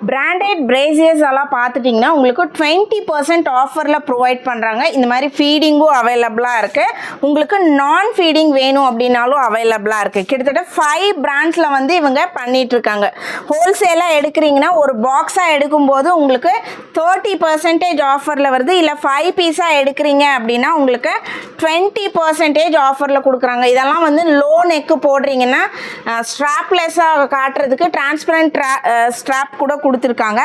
Branded brassieres எல்லாம் பார்த்துட்டிங்கன்னா உங்களுக்கு 20% ஆஃபரில் ப்ரொவைட் பண்ணுறாங்க. இந்த மாதிரி ஃபீடிங்கும் அவைலபிளாக இருக்குது. உங்களுக்கு நான் ஃபீடிங் வேணும் அப்படின்னாலும் அவைலபிளாக இருக்குது. கிட்டத்தட்ட 5 பிராண்ட்ஸில் வந்து இவங்க பண்ணிகிட்ருக்காங்க. ஹோல்சேலாக எடுக்கிறீங்கன்னா ஒரு பாக்ஸாக எடுக்கும்போது உங்களுக்கு 30% ஆஃபரில் வருது. இல்லை 5 பீஸாக எடுக்கிறீங்க அப்படின்னா உங்களுக்கு 20% ஆஃபரில் கொடுக்குறாங்க. இதெல்லாம் வந்து லோ நெக்கு போடுறீங்கன்னா ஸ்ட்ராப்லெஸ்ஸாக காட்டுறதுக்கு டிரான்ஸ்பரண்ட் ஸ்ட்ராப் கூட கொடுத்துருக்காங்க.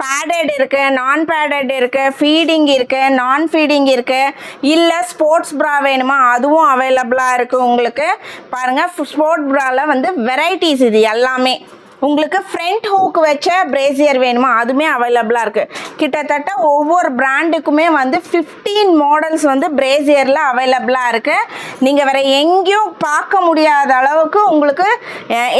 பேடட் இருக்குது, நான் பேடட் இருக்குது, ஃபீடிங் இருக்குது, நான் ஃபீடிங் இருக்குது. இல்லை ஸ்போர்ட்ஸ் ப்ரா வேணுமா அதுவும் அவைலபிளாக இருக்குது. உங்களுக்கு பாருங்கள், ஸ்போர்ட்ஸ் ப்ராவில் வந்து வெரைட்டிஸ் இது எல்லாமே. உங்களுக்கு ஃப்ரண்ட் ஹூக் வச்ச பிரேசியர் வேணுமா அதுவுமே அவைலபிளாக இருக்குது. கிட்டத்தட்ட ஒவ்வொரு பிராண்டுக்குமே வந்து 15 மாடல்ஸ் வந்து பிரேசியரில் அவைலபிளாக இருக்குது. நீங்கள் வேறு எங்கேயும் பார்க்க முடியாத அளவுக்கு உங்களுக்கு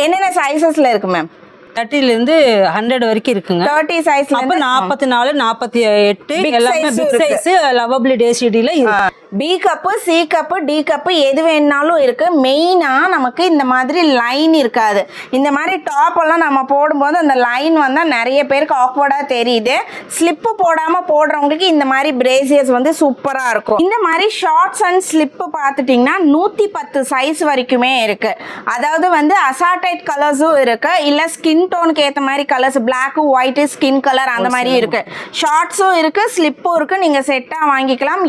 என்னென்ன சைஸஸில் இருக்குது மேம்? 30லேருந்து 100 வரைக்கும் இருக்குங்க. 30 சைஸ்ல அப்போ 44, 48 எல்லாமே பிக் சைஸ் லவபிள் டேசிடியில் இருக்கு. B cup, C cup, D cup எது வேணாலும் இருக்குது. மெயினாக நமக்கு இந்த மாதிரி லைன் இருக்காது. இந்த மாதிரி டாப்பெல்லாம் நம்ம போடும்போது அந்த லைன் வந்தால் நிறைய பேருக்கு ஆக்வர்டாக தெரியுது. ஸ்லிப்பு போடாமல் போடுறவங்களுக்கு இந்த மாதிரி பிரேசியர்ஸ் வந்து சூப்பராக இருக்கும். இந்த மாதிரி ஷார்ட்ஸ் அண்ட் ஸ்லிப்பு பார்த்துட்டிங்கன்னா 110 சைஸ் வரைக்குமே இருக்குது. அதாவது வந்து அசார்டைட் கலர்ஸும் இருக்குது. இல்லை ஸ்கின் டோனுக்கு ஏற்ற மாதிரி colours, black, white, skin colour அந்த மாதிரி இருக்குது. ஷார்ட்ஸும் இருக்குது, ஸ்லிப்பும் இருக்குது. நீங்கள் செட்டாக வாங்கிக்கலாம்.